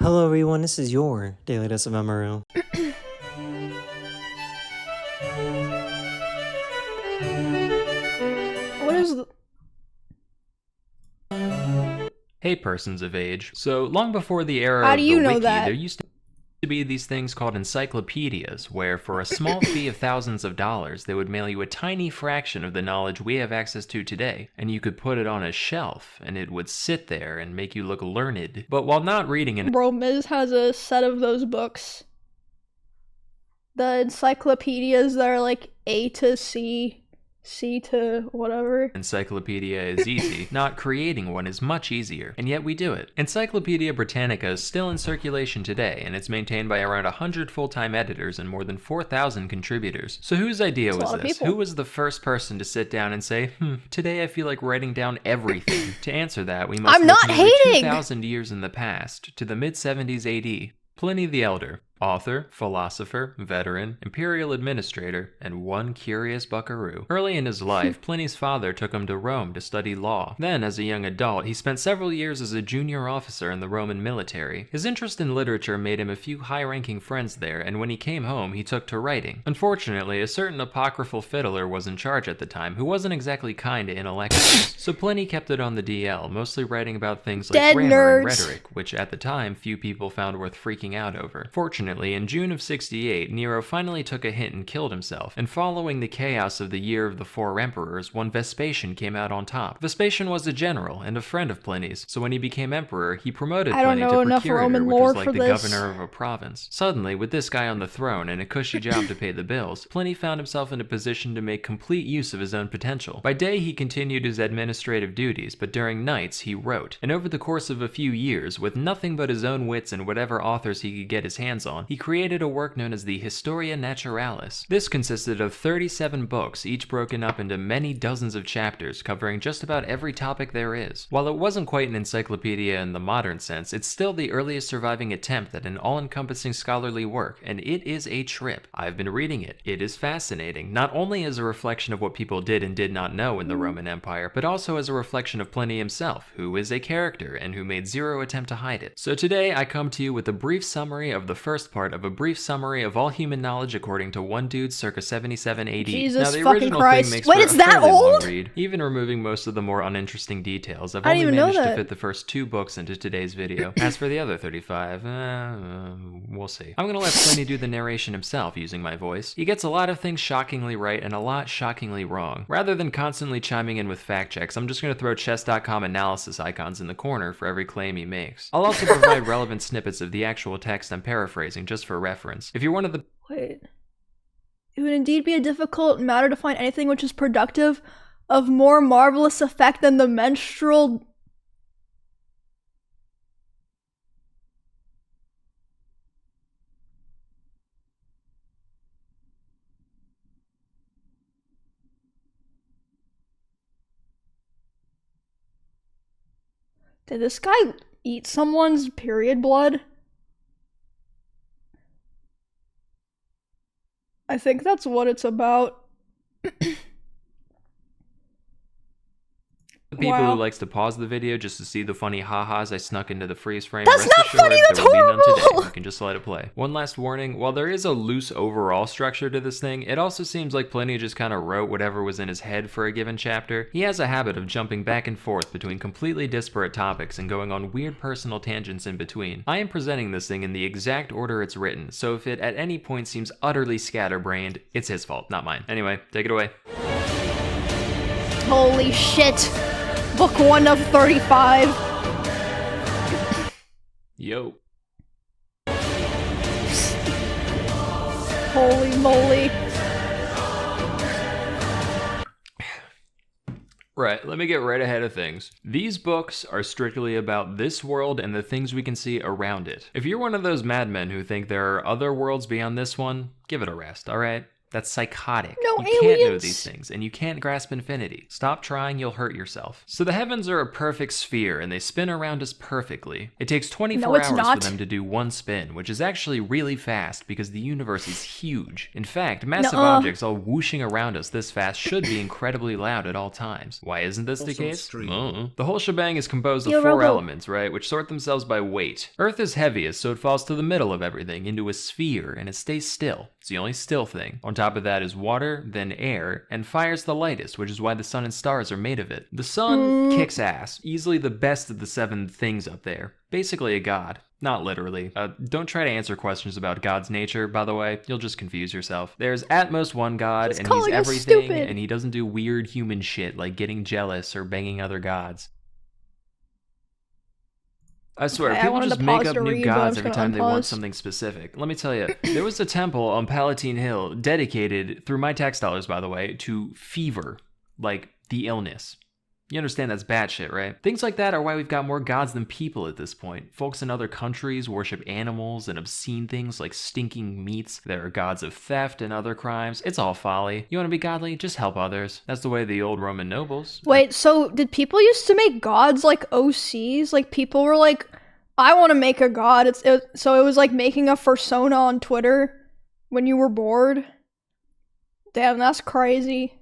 Hello everyone, this is your Daily Dose of Emiru. What is the... Hey persons of age. So long before the era How of do the you know wiki, that? there used to be these things called encyclopedias, where for a small fee of thousands of dollars, they would mail you a tiny fraction of the knowledge we have access to today, and you could put it on a shelf, and it would sit there and make you look learned. But while not reading an Bro, Miz has a set of those books. The encyclopedias that are like A to C, C to whatever. encyclopedia is easy, not creating one is much easier, and yet we do it. Encyclopedia Britannica is still in circulation today, and it's maintained by around 100 full-time editors and more than 4,000 contributors. So whose idea was this? Who was the first person to sit down and say, today I feel like writing down everything? To answer that, we must look nearly 2,000 years in the past, to the mid-70s AD. Pliny the Elder, author, philosopher, veteran, imperial administrator, and one curious buckaroo. Early in his life, Pliny's father took him to Rome to study law. Then, as a young adult, he spent several years as a junior officer in the Roman military. His interest in literature made him a few high-ranking friends there, and when he came home, he took to writing. Unfortunately, a certain apocryphal fiddler was in charge at the time, who wasn't exactly kind to intellectuals. So Pliny kept it on the DL, mostly writing about things like grammar and rhetoric, which at the time, few people found worth freaking out over. Fortunately, in June of 68, Nero finally took a hint and killed himself, and following the chaos of the Year of the Four Emperors, one Vespasian came out on top. Vespasian was a general and a friend of Pliny's, so when he became emperor, he promoted Pliny to procurator, which was like the governor of a province. Suddenly, with this guy on the throne and a cushy job to pay the bills, Pliny found himself in a position to make complete use of his own potential. By day, he continued his administrative duties, but during nights, he wrote. And over the course of a few years, with nothing but his own wits and whatever authors he could get his hands on, he created a work known as the Historia Naturalis. This consisted of 37 books, each broken up into many dozens of chapters, covering just about every topic there is. While it wasn't quite an encyclopedia in the modern sense, it's still the earliest surviving attempt at an all-encompassing scholarly work, and it is a trip. I've been reading it. It is fascinating, not only as a reflection of what people did and did not know in the Roman Empire, but also as a reflection of Pliny himself, who is a character and who made zero attempt to hide it. So today, I come to you with a brief summary of the first part of a brief summary of all human knowledge according to one dude circa 77 AD. Jesus now, the fucking original Christ. thing makes Wait, for it's a that fairly old? long read. Even removing most of the more uninteresting details, I've I didn't only even know managed to that. fit the first 2 books into today's video. As for the other 35, we'll see. I'm gonna let Pliny do the narration himself using my voice. He gets a lot of things shockingly right and a lot shockingly wrong. Rather than constantly chiming in with fact checks, I'm just gonna throw chess.com analysis icons in the corner for every claim he makes. I'll also provide relevant snippets of the actual text I'm paraphrasing just for reference. If you're one of the Wait. It would indeed be a difficult matter to find anything which is productive of more marvelous effect than the menstrual... Did this guy eat someone's period blood? I think that's what it's about. people Wow. who likes to pause the video just to see the funny ha-has I snuck into the freeze frame. That's Rest not assured, funny, that's there will be none horrible! today. You can just let it play. One last warning, while there is a loose overall structure to this thing, it also seems like Pliny just kind of wrote whatever was in his head for a given chapter. He has a habit of jumping back and forth between completely disparate topics and going on weird personal tangents in between. I am presenting this thing in the exact order it's written, so if it at any point seems utterly scatterbrained, it's his fault, not mine. Anyway, take it away. Holy shit! Book 1 of 35. Yo. Holy moly. Right, let me get right ahead of things. These books are strictly about this world and the things we can see around it. If you're one of those madmen who think there are other worlds beyond this one, give it a rest, alright? That's psychotic. No You can't know aliens. these things, and you can't grasp infinity. Stop trying, you'll hurt yourself. So the heavens are a perfect sphere, and they spin around us perfectly. It takes 24 No, it's hours not. for them to do one spin, which is actually really fast because the universe is huge. In fact, massive objects all whooshing around us this fast should be incredibly loud at all times. Why isn't this the case? The whole shebang is composed of 4 elements, right, which sort themselves by weight. Earth is heaviest, so it falls to the middle of everything, into a sphere, and it stays still. It's the only still thing. On top of that is water, then air, and fire's the lightest, which is why the sun and stars are made of it. The sun kicks ass, easily the best of the 7 things up there. Basically a god. Not literally. Don't try to answer questions about God's nature, by the way. You'll just confuse yourself. There's at most one God, and he's everything, and he doesn't do weird human shit like getting jealous or banging other gods. I swear, people just make up new gods every time they want something specific. Let me tell you, there was a temple on Palatine Hill dedicated, through my tax dollars by the way, to fever, like the illness. You understand that's bad shit, right? Things like that are why we've got more gods than people at this point. Folks in other countries worship animals and obscene things like stinking meats. There are gods of theft and other crimes. It's all folly. You want to be godly? Just help others. That's the way of the old Roman nobles. Wait, so did people used to make gods like OCs? Like people were like, I want to make a god. So it was like making a persona on Twitter when you were bored? Damn, that's crazy.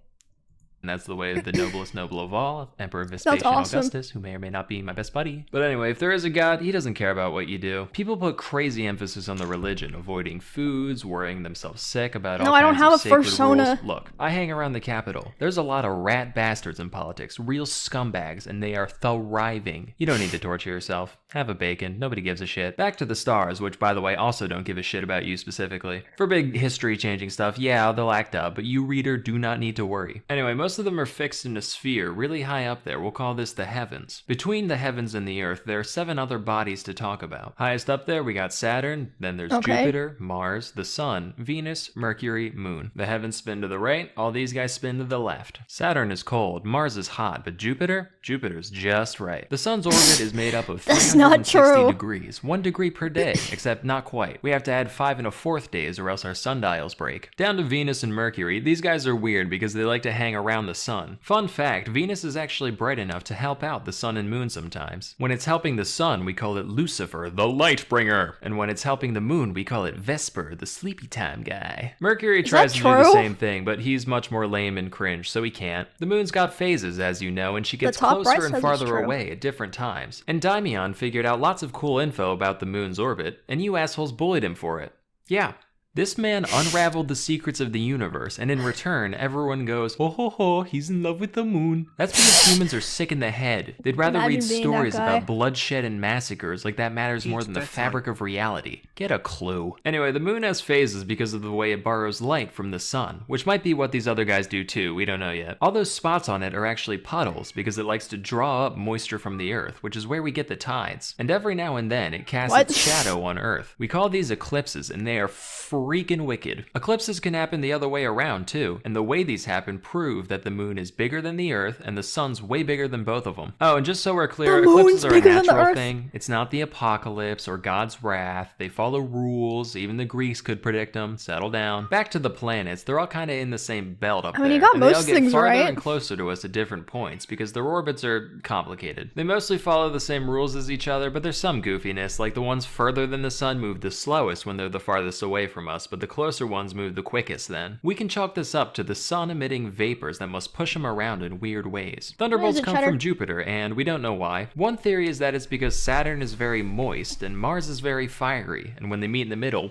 And that's the way of the noblest noble of all, Emperor Vespasian Augustus, who may or may not be my best buddy. But anyway, if there is a god, he doesn't care about what you do. People put crazy emphasis on the religion, avoiding foods, worrying themselves sick about all kinds of sacred rules. Look, I hang around the Capitol. There's a lot of rat bastards in politics, real scumbags, and they are thriving. You don't need to torture yourself. Have a bacon. Nobody gives a shit. Back to the stars, which, by the way, also don't give a shit about you specifically. For big history-changing stuff, yeah, they'll act up, but you, reader, do not need to worry. Anyway, most of them are fixed in a sphere really high up there. We'll call this the heavens. Between the heavens and the earth, there are 7 other bodies to talk about. Highest up there, we got Saturn, then there's Jupiter, Mars, the Sun, Venus, Mercury, Moon. The heavens spin to the right, all these guys spin to the left. Saturn is cold, Mars is hot, but Jupiter's just right. The Sun's orbit is made up of 360 degrees, 1 degree per day, except not quite. We have to add 5 1/4 days or else our sundials break. Down to Venus and Mercury, these guys are weird because they like to hang around the sun. Fun fact, Venus is actually bright enough to help out the sun and moon sometimes. When it's helping the sun, we call it Lucifer, the light bringer. And when it's helping the moon, we call it Vesper, the sleepy time guy. Mercury tries to do the same thing, but he's much more lame and cringe, so he can't. The moon's got phases, as you know, and she gets closer and farther away at different times. And Daimion figured out lots of cool info about the moon's orbit, and you assholes bullied him for it. Yeah. This man unraveled the secrets of the universe, and in return, everyone goes, oh ho ho, he's in love with the moon. That's because humans are sick in the head. They'd rather read stories about bloodshed and massacres like that matters more than the fabric of reality. Get a clue. Anyway, the moon has phases because of the way it borrows light from the sun, which might be what these other guys do too, we don't know yet. All those spots on it are actually puddles because it likes to draw up moisture from the earth, which is where we get the tides. And every now and then, it casts its shadow on earth. We call these eclipses, and they are freaking wicked. Eclipses can happen the other way around too, and the way these happen prove that the moon is bigger than the earth and the sun's way bigger than both of them. Oh, and just so we're clear, eclipses are a natural thing. It's not the apocalypse or God's wrath. They follow rules. Even the Greeks could predict them. Settle down. Back to the planets. They're all kind of in the same belt up there. You got most things right. They all get farther and right. closer to us at different points because their orbits are complicated. They mostly follow the same rules as each other, but there's some goofiness, like the ones further than the sun move the slowest when they're the farthest away from us, but the closer ones move the quickest then. We can chalk this up to the sun emitting vapors that must push them around in weird ways. Thunderbolts come from Jupiter, and we don't know why. One theory is that it's because Saturn is very moist and Mars is very fiery, and when they meet in the middle,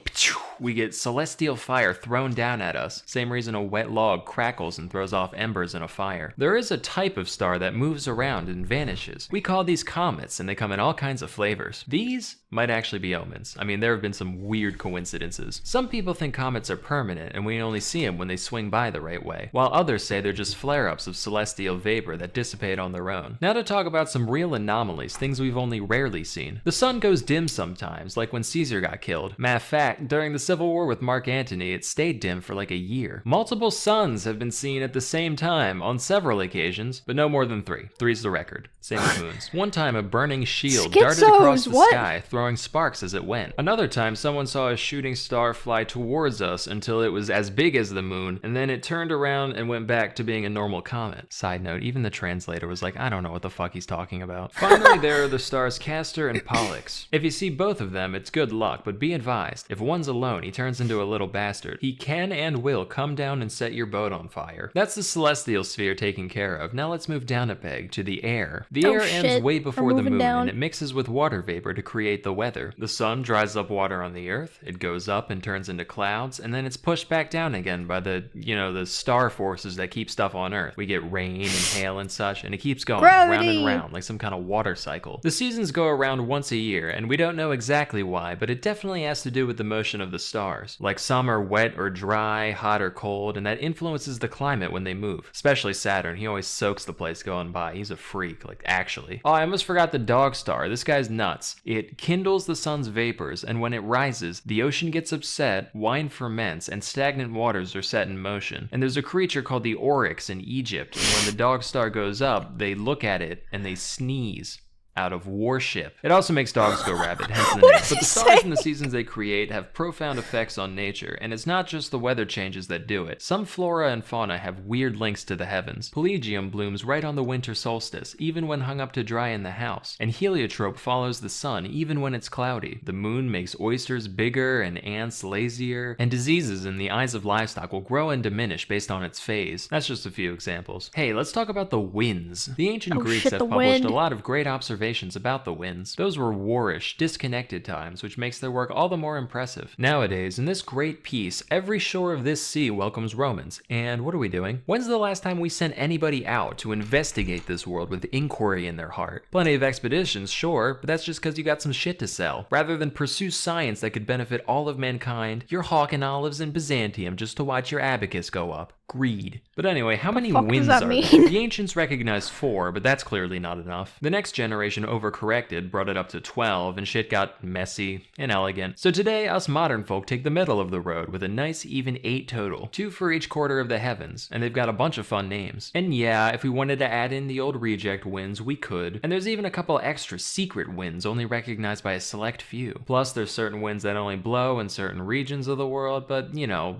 we get celestial fire thrown down at us. Same reason a wet log crackles and throws off embers in a fire. There is a type of star that moves around and vanishes. We call these comets, and they come in all kinds of flavors. These might actually be omens. I mean, there have been some weird coincidences. Some people think comets are permanent and we only see them when they swing by the right way, while others say they're just flare-ups of celestial vapor that dissipate on their own. Now to talk about some real anomalies, things we've only rarely seen. The sun goes dim sometimes, like when Caesar got killed. Matter of fact, during the Civil War with Mark Antony, it stayed dim for like a year. Multiple suns have been seen at the same time on several occasions, but no more than 3. 3's the record. Same with moons. One time, a burning shield darted across the sky, throwing sparks as it went. Another time, someone saw a shooting star fly towards us until it was as big as the moon, and then it turned around and went back to being a normal comet. Side note, even the translator was like, I don't know what the fuck he's talking about. Finally, there are the stars Castor and Pollux. If you see both of them, it's good luck, but be advised, if one's alone, he turns into a little bastard. He can and will come down and set your boat on fire. That's the celestial sphere taken care of. Now let's move down a peg to the air. The air ends way before the moon, and it mixes with water vapor to create the weather. The sun dries up water on the earth, it goes up and turns into clouds, and then it's pushed back down again by the, the star forces that keep stuff on Earth. We get rain and hail and such, and it keeps going round and round like some kind of water cycle. The seasons go around once a year, and we don't know exactly why, but it definitely has to do with the motion of the stars. Like some are wet or dry, hot or cold, and that influences the climate when they move. Especially Saturn, he always soaks the place going by. He's a freak, like actually. Oh, I almost forgot the dog star. This guy's nuts. It kindles the sun's vapors, and when it rises, the ocean gets upset, wine ferments, and stagnant waters are set in motion. And there's a creature called the oryx in Egypt, and when the dog star goes up, they look at it and they sneeze out of worship. It also makes dogs go rabid, hence the name. But the stars and the seasons they create have profound effects on nature, and it's not just the weather changes that do it. Some flora and fauna have weird links to the heavens. Pelagium blooms right on the winter solstice, even when hung up to dry in the house. And heliotrope follows the sun, even when it's cloudy. The moon makes oysters bigger and ants lazier, and diseases in the eyes of livestock will grow and diminish based on its phase. That's just a few examples. Hey, let's talk about the winds. The ancient Greeks have published a lot of great observations about the winds. Those were warish, disconnected times, which makes their work all the more impressive. Nowadays, in this great peace, every shore of this sea welcomes Romans. And what are we doing? When's the last time we sent anybody out to investigate this world with inquiry in their heart? Plenty of expeditions, sure, but that's just because you got some shit to sell. Rather than pursue science that could benefit all of mankind, you're hawking olives in Byzantium just to watch your abacus go up. Greed. But anyway, how many winds are there? The ancients recognized 4, but that's clearly not enough. The next generation overcorrected, brought it up to 12, and shit got messy, inelegant. So today, us modern folk take the middle of the road with a nice even 8 total, 2 for each quarter of the heavens, and they've got a bunch of fun names. And yeah, if we wanted to add in the old reject winds, we could, and there's even a couple extra secret winds only recognized by a select few. Plus, there's certain winds that only blow in certain regions of the world, but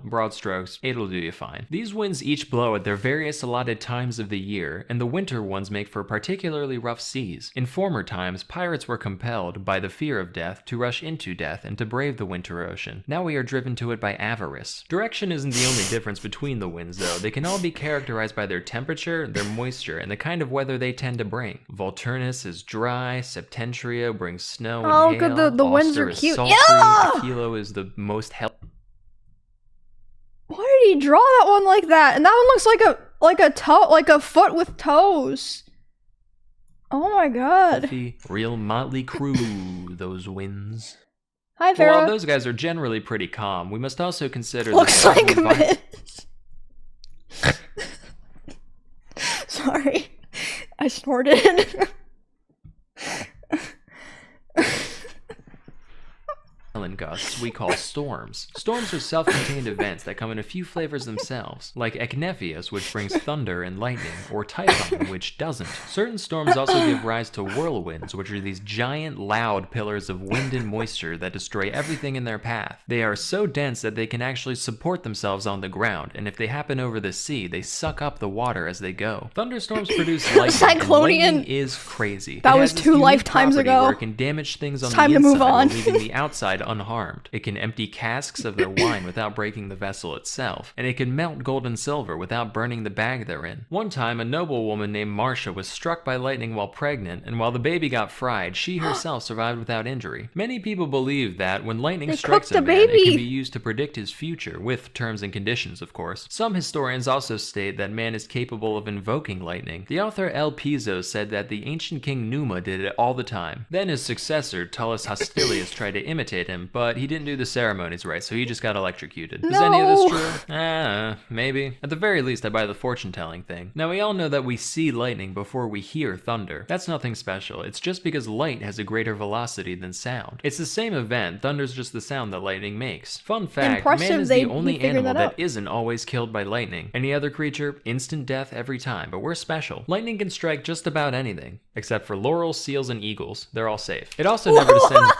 broad strokes, it'll do you fine. These winds each blow at their various allotted times of the year, and the winter ones make for particularly rough seas. In former times, pirates were compelled, by the fear of death, to rush into death and to brave the winter ocean. Now we are driven to it by avarice. Direction isn't the only difference between the winds, though. They can all be characterized by their temperature, their moisture, and the kind of weather they tend to bring. Volturnus is dry, Septentria brings snow and hail, good, the winds are cute. Sultry, Aquilo is the most Why did he draw that one like that? And that one looks like a foot with toes. Oh my god. Real motley crew, those winds. Hi, Vera. While those guys are generally pretty calm, we must also consider looks like a bit. Sorry. I snorted. Gusts we call storms. Storms are self-contained events that come in a few flavors themselves, like Eknephius, which brings thunder and lightning, or Typhon, which doesn't. Certain storms also give rise to whirlwinds, which are these giant, loud pillars of wind and moisture that destroy everything in their path. They are so dense that they can actually support themselves on the ground, and if they happen over the sea, they suck up the water as they go. Thunderstorms produce lightning, and lightning is crazy. That was 2 lifetimes ago. Where it can damage things on the inside while leaving the outside unharmed. It can empty casks of their wine without breaking the vessel itself, and it can melt gold and silver without burning the bag they're in. One time, a noblewoman named Marcia was struck by lightning while pregnant, and while the baby got fried, she herself survived without injury. Many people believe that when lightning strikes a man, it can be used to predict his future, with terms and conditions, of course. Some historians also state that man is capable of invoking lightning. The author El Piso said that the ancient king Numa did it all the time. Then his successor, Tullus Hostilius, tried to imitate him, him, but he didn't do the ceremonies right, so he just got electrocuted. Is any of this true? Maybe. At the very least, I buy the fortune-telling thing. Now, we all know that we see lightning before we hear thunder. That's nothing special. It's just because light has a greater velocity than sound. It's the same event. Thunder's just the sound that lightning makes. Fun fact, man is the only animal that isn't always killed by lightning. Any other creature, instant death every time, but we're special. Lightning can strike just about anything, except for laurels, seals, and eagles. They're all safe. It also never descends...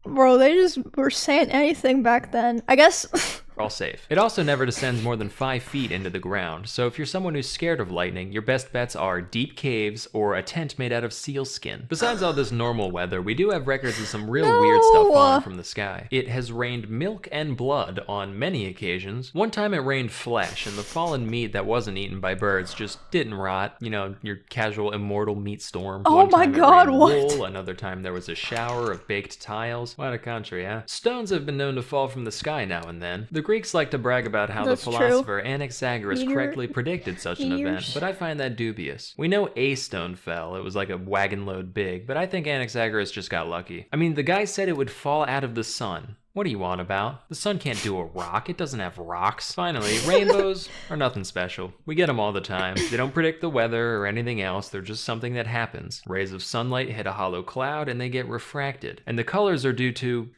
Bro, they just were saying anything back then. I guess... all safe. It also never descends more than 5 feet into the ground, so if you're someone who's scared of lightning, your best bets are deep caves or a tent made out of seal skin. Besides all this normal weather, we do have records of some real weird stuff falling from the sky. It has rained milk and blood on many occasions. One time it rained flesh, and the fallen meat that wasn't eaten by birds just didn't rot. You know, your casual immortal meat storm. Oh my god, what? Wool. Another time there was a shower of baked tiles. What a country, huh? Stones have been known to fall from the sky now and then. The Greeks like to brag about how the philosopher Anaxagoras correctly predicted such an event, but I find that dubious. We know a stone fell, it was like a wagon load big, but I think Anaxagoras just got lucky. I mean, the guy said it would fall out of the sun. What are you on about? The sun can't do a rock, it doesn't have rocks. Finally, rainbows are nothing special. We get them all the time. They don't predict the weather or anything else, they're just something that happens. Rays of sunlight hit a hollow cloud and they get refracted. And the colors are due to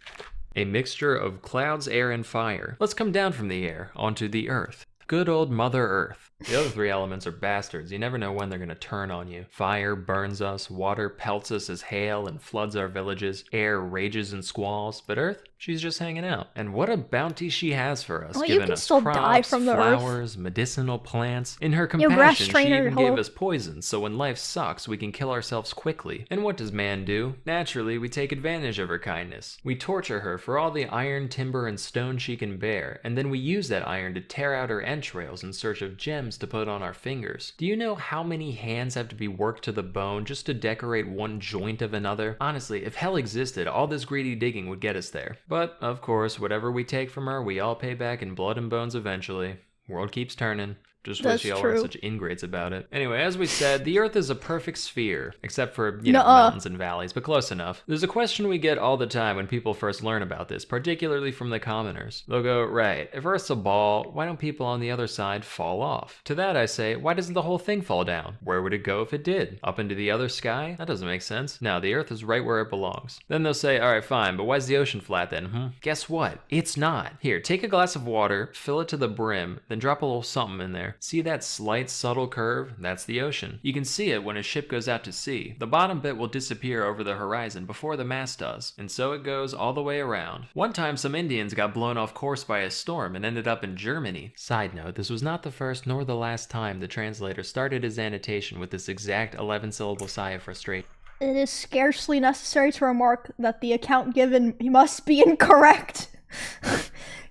a mixture of clouds, air, and fire. Let's come down from the air onto the earth. Good old Mother Earth. The other 3 elements are bastards. You never know when they're gonna turn on you. Fire burns us, water pelts us as hail and floods our villages, air rages and squalls, but Earth, she's just hanging out. And what a bounty she has for us, giving us crops, flowers, medicinal plants. In her compassion, she even gave us poison, so when life sucks, we can kill ourselves quickly. And what does man do? Naturally, we take advantage of her kindness. We torture her for all the iron, timber, and stone she can bear, and then we use that iron to tear out her entrails in search of gems to put on our fingers. Do you know how many hands have to be worked to the bone just to decorate one joint of another? Honestly, if hell existed, all this greedy digging would get us there. But, of course, whatever we take from her, we all pay back in blood and bones eventually. World keeps turning. Just wish y'all weren't such ingrates about it. Anyway, as we said, the Earth is a perfect sphere, except for, you know, mountains and valleys, but close enough. There's a question we get all the time when people first learn about this, particularly from the commoners. They'll go, right, if Earth's a ball, why don't people on the other side fall off? To that I say, why doesn't the whole thing fall down? Where would it go if it did? Up into the other sky? That doesn't make sense. No, the Earth is right where it belongs. Then they'll say, alright, fine, but why's the ocean flat then? Guess what? It's not. Here, take a glass of water, fill it to the brim, then drop a little something in there. See that slight subtle curve? That's the ocean. You can see it when a ship goes out to sea. The bottom bit will disappear over the horizon before the mast does, and so it goes all the way around. One time some Indians got blown off course by a storm and ended up in Germany. Side note, this was not the first nor the last time the translator started his annotation with this exact 11-syllable sigh of frustration. It is scarcely necessary to remark that the account given must be incorrect.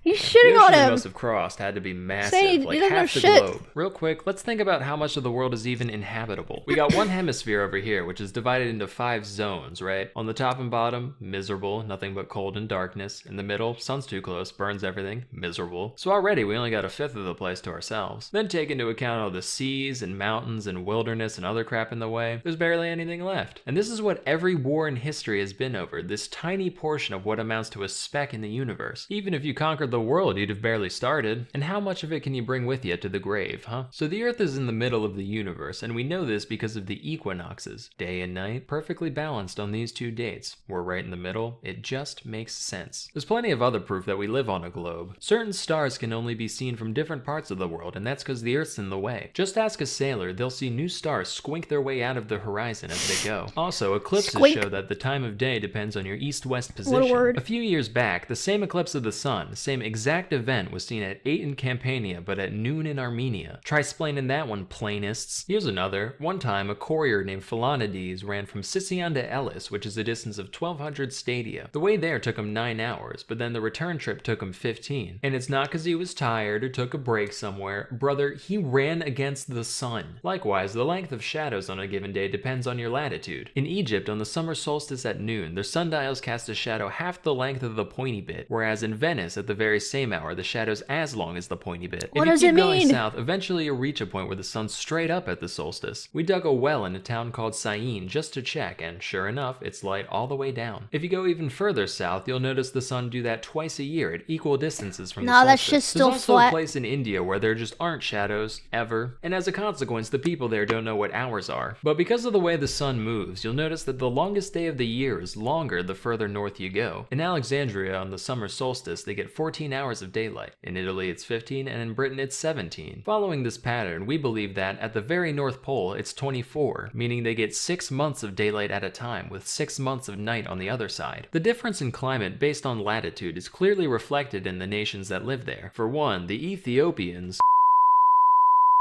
He's shitting on him. The must have crossed had to be massive, like half the globe. Real quick, let's think about how much of the world is even inhabitable. We got one hemisphere over here, which is divided into 5 zones, right? On the top and bottom, miserable, nothing but cold and darkness. In the middle, sun's too close, burns everything, miserable. So already we only got 1/5 of the place to ourselves. Then take into account all the seas and mountains and wilderness and other crap in the way, there's barely anything left. And this is what every war in history has been over, this tiny portion of what amounts to a speck in the universe. Even if you conquered the world, you'd have barely started. And how much of it can you bring with you to the grave, huh? So the Earth is in the middle of the universe, and we know this because of the equinoxes. Day and night, perfectly balanced on these 2 dates. We're right in the middle. It just makes sense. There's plenty of other proof that we live on a globe. Certain stars can only be seen from different parts of the world, and that's because the Earth's in the way. Just ask a sailor, they'll see new stars squink their way out of the horizon as they go. Also, eclipses show that the time of day depends on your east-west position. A few years back, the same eclipse of the sun, same exact event was seen at 8 in Campania, but at noon in Armenia. Try splaining that one, planists. Here's another. One time, a courier named Philonides ran from Sicyon to Elis, which is a distance of 1,200 stadia. The way there took him 9 hours, but then the return trip took him 15. And it's not because he was tired or took a break somewhere. Brother, he ran against the sun. Likewise, the length of shadows on a given day depends on your latitude. In Egypt, on the summer solstice at noon, their sundials cast a shadow half the length of the pointy bit, whereas in Venice, at the very very same hour, the shadow's as long as the pointy bit. What if does you it keep going mean? south, eventually you'll reach a point where the sun's straight up at the solstice. We dug a well in a town called Syene just to check, and sure enough, it's light all the way down. If you go even further south, you'll notice the sun do that twice a year at equal distances from the solstice. That shit's still There's also flat. a place in India where there just aren't shadows, ever, and as a consequence, the people there don't know what hours are. But because of the way the sun moves, you'll notice that the longest day of the year is longer the further north you go. In Alexandria on the summer solstice, they get 14 hours of daylight. In Italy, it's 15, and in Britain, it's 17. Following this pattern, we believe that at the very North Pole, it's 24, meaning they get 6 months of daylight at a time, with 6 months of night on the other side. The difference in climate based on latitude is clearly reflected in the nations that live there. For one, the Ethiopians.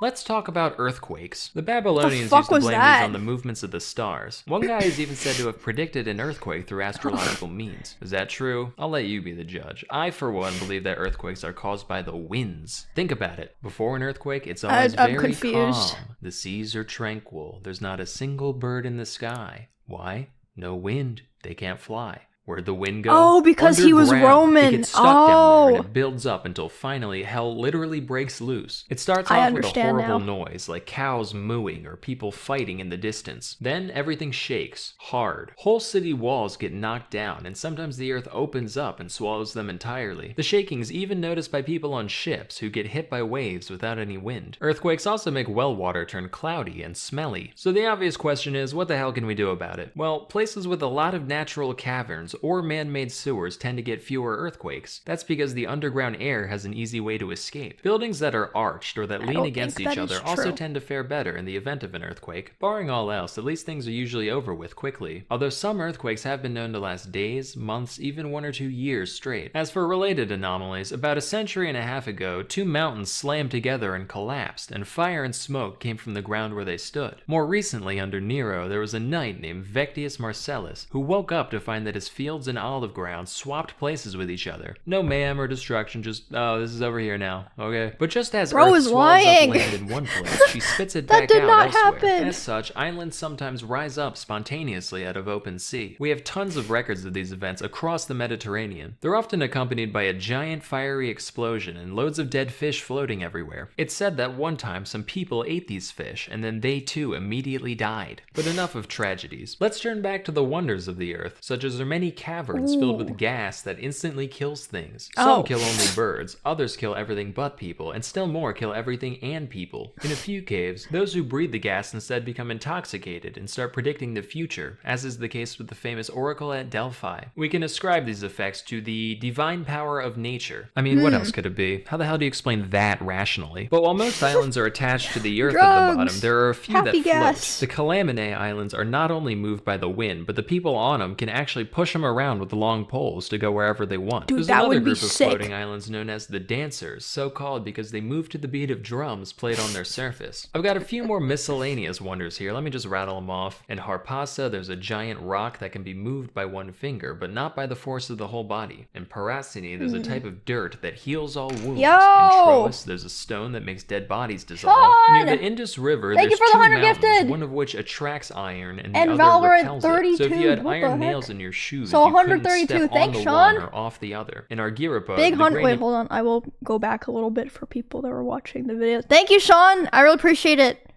Let's talk about earthquakes. The Babylonians used to blame these on the movements of the stars. One guy is even said to have predicted an earthquake through astrological means. Is that true? I'll let you be the judge. I, for one, believe that earthquakes are caused by the winds. Think about it. Before an earthquake, it's always I'm very confused. calm. The seas are tranquil. There's not a single bird in the sky. Why? No wind. They can't fly. Where'd the wind go? Oh, because he was Roman. It gets stuck down there and it builds up until finally hell literally breaks loose. It starts off with a horrible noise like cows mooing or people fighting in the distance. Then everything shakes, hard. Whole city walls get knocked down and sometimes the earth opens up and swallows them entirely. The shaking's even noticed by people on ships who get hit by waves without any wind. Earthquakes also make well water turn cloudy and smelly. So the obvious question is, what the hell can we do about it? Well, places with a lot of natural caverns or man-made sewers tend to get fewer earthquakes. That's because the underground air has an easy way to escape. Buildings that are arched or that lean against each other also tend to fare better in the event of an earthquake. Barring all else, at least things are usually over with quickly. Although some earthquakes have been known to last days, months, even 1 or 2 years straight. As for related anomalies, about a century and a half ago, 2 mountains slammed together and collapsed, and fire and smoke came from the ground where they stood. More recently, under Nero, there was a knight named Vectius Marcellus who woke up to find that his fields and olive grounds swapped places with each other. No mayhem or destruction, just, oh, this is over here now, okay? But just as Earth swallows up land in one place, she spits it back out elsewhere. As such, islands sometimes rise up spontaneously out of open sea. We have tons of records of these events across the Mediterranean. They're often accompanied by a giant fiery explosion and loads of dead fish floating everywhere. It's said that one time some people ate these fish, and then they too immediately died. But enough of tragedies. Let's turn back to the wonders of the Earth, such as there are many caverns filled with gas that instantly kills things. Some kill only birds, others kill everything but people, and still more kill everything and people. In a few caves, those who breathe the gas instead become intoxicated and start predicting the future, as is the case with the famous oracle at Delphi. We can ascribe these effects to the divine power of nature. I mean, what else could it be? How the hell do you explain that rationally? But while most islands are attached to the earth at the bottom, there are a few that float. The Calamine Islands are not only moved by the wind, but the people on them can actually push them around with the long poles to go wherever they want. Dude, there's another group of floating islands known as the Dancers, so called because they move to the beat of drums played on their surface. I've got a few more miscellaneous wonders here, let me just rattle them off. In Harpassa, there's a giant rock that can be moved by one finger, but not by the force of the whole body. In Paracini, there's a type of dirt that heals all wounds. In Troas, there's a stone that makes dead bodies dissolve. Near the Indus River, there's 2 mountains, one of which attracts iron and the other repels it. So if you had iron nails in your shoes, you couldn't step on the one or off the other. In Argyripa, wait, hold on. I will go back a little bit for people that were watching the video. Thank you, Sean. I really appreciate it.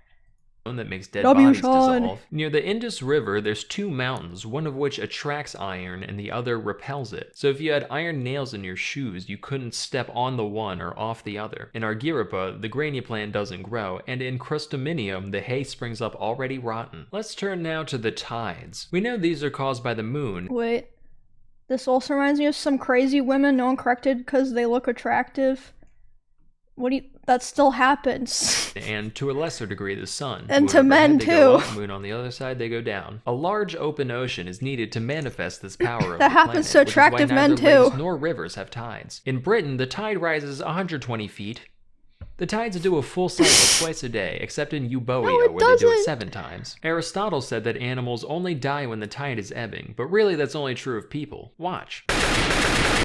That makes dead bodies dissolve. Near the Indus River, there's 2 mountains, one of which attracts iron and the other repels it. So if you had iron nails in your shoes, you couldn't step on the one or off the other. In Argyripa, the grania plant doesn't grow, and in Crustuminium, the hay springs up already rotten. Let's turn now to the tides. We know these are caused by the moon. Wait, this also reminds me of some crazy women no one corrected because they look attractive. That still happens. And to a lesser degree, the sun. And to men too. Moon on the other side, they go down. A large open ocean is needed to manifest this power of that happens to attractive men too. Lakes nor rivers have tides. In Britain, the tide rises 120 feet. The tides do a full cycle twice a day, except in Euboea, No, it where they do it doesn't. 7 times. Aristotle said that animals only die when the tide is ebbing, but really that's only true of people. Watch.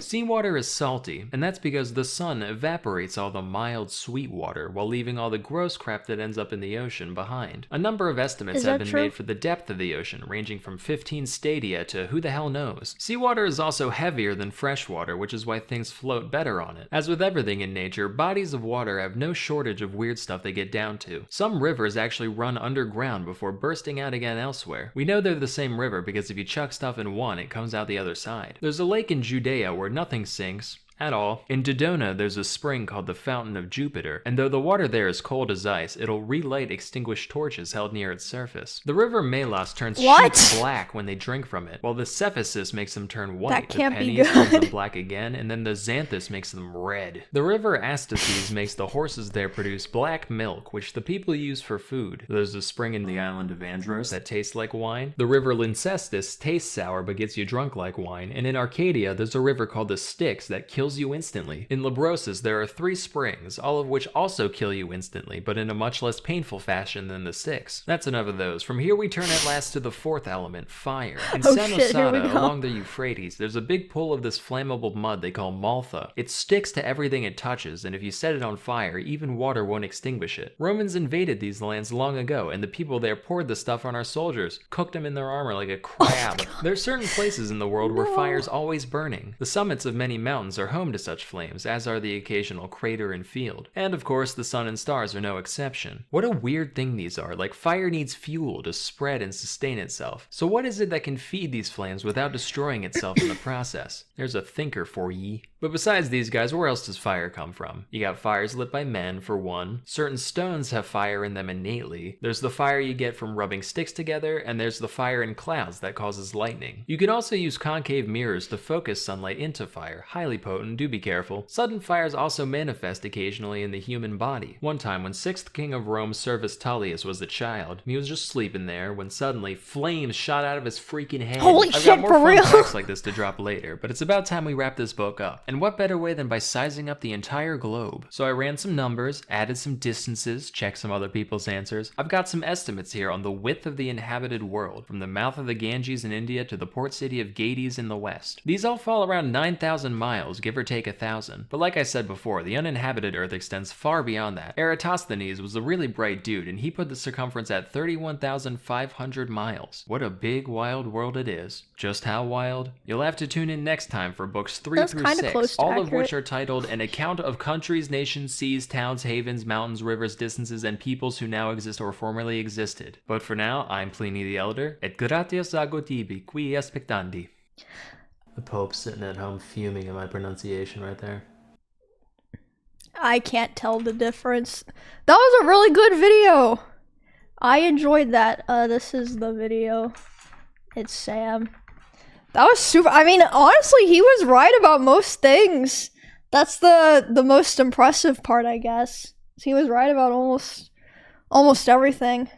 Seawater is salty, and that's because the sun evaporates all the mild, sweet water while leaving all the gross crap that ends up in the ocean behind. A number of estimates Is have that been true? made for the depth of the ocean, ranging from 15 stadia to who the hell knows. Seawater is also heavier than fresh water, which is why things float better on it. As with everything in nature, bodies of water have no shortage of weird stuff they get down to. Some rivers actually run underground before bursting out again elsewhere. We know they're the same river because if you chuck stuff in one, it comes out the other side. There's a lake in Judea where nothing sinks at all. In Dodona, there's a spring called the Fountain of Jupiter, and though the water there is cold as ice, it'll relight extinguished torches held near its surface. The river Melos turns sheep black when they drink from it, while the Cephasus makes them turn white. That can't the be Peneus turns them good. black again, and then the Xanthus makes them red. The river Astaces makes the horses there produce black milk, which the people use for food. There's a spring in the island of Andros that tastes like wine. The river Lyncestis tastes sour but gets you drunk like wine, and in Arcadia, there's a river called the Styx that kills you instantly. In Labrosis, there are 3 springs, all of which also kill you instantly, but in a much less painful fashion than the 6. That's enough of those. From here we turn at last to the 4th element, fire. In Oh shit, here we Samosata, go. along the Euphrates, there's a big pool of this flammable mud they call maltha. It sticks to everything it touches, and if you set it on fire, even water won't extinguish it. Romans invaded these lands long ago, and the people there poured the stuff on our soldiers, cooked them in their armor like a crab. There's certain places in the world where fire's always burning. The summits of many mountains are home to such flames, as are the occasional crater and field. And of course, the sun and stars are no exception. What a weird thing these are, like fire needs fuel to spread and sustain itself. So what is it that can feed these flames without destroying itself in the process? There's a thinker for ye. But besides these guys, where else does fire come from? You got fires lit by men, for one. Certain stones have fire in them innately. There's the fire you get from rubbing sticks together, and there's the fire in clouds that causes lightning. You can also use concave mirrors to focus sunlight into fire. Highly potent, do be careful. Sudden fires also manifest occasionally in the human body. One time, when 6th king of Rome, Servius Tullius, was a child, he was just sleeping there when suddenly flames shot out of his freaking head. Holy I've shit, got more for fun real? facts like this to drop later, but it's about time we wrap this book up. And what better way than by sizing up the entire globe? So I ran some numbers, added some distances, checked some other people's answers. I've got some estimates here on the width of the inhabited world, from the mouth of the Ganges in India to the port city of Gades in the west. These all fall around 9,000 miles, give or take 1,000. But like I said before, the uninhabited Earth extends far beyond that. Eratosthenes was a really bright dude, and he put the circumference at 31,500 miles. What a big, wild world it is. Just how wild? You'll have to tune in next time for books 3 That's through kinda 6, close to all of which accurate. are titled An Account of Countries, Nations, Seas, Towns, Havens, Mountains, Rivers, Distances, and Peoples who now exist or formerly existed. But for now, I'm Pliny the Elder, et gratias ago tibi, qui aspectandi. The Pope's sitting at home fuming at my pronunciation right there. I can't tell the difference. That was a really good video. I enjoyed that. This is the video. It's Sam. That was super. I mean, honestly, he was right about most things. That's the most impressive part, I guess. He was right about almost everything.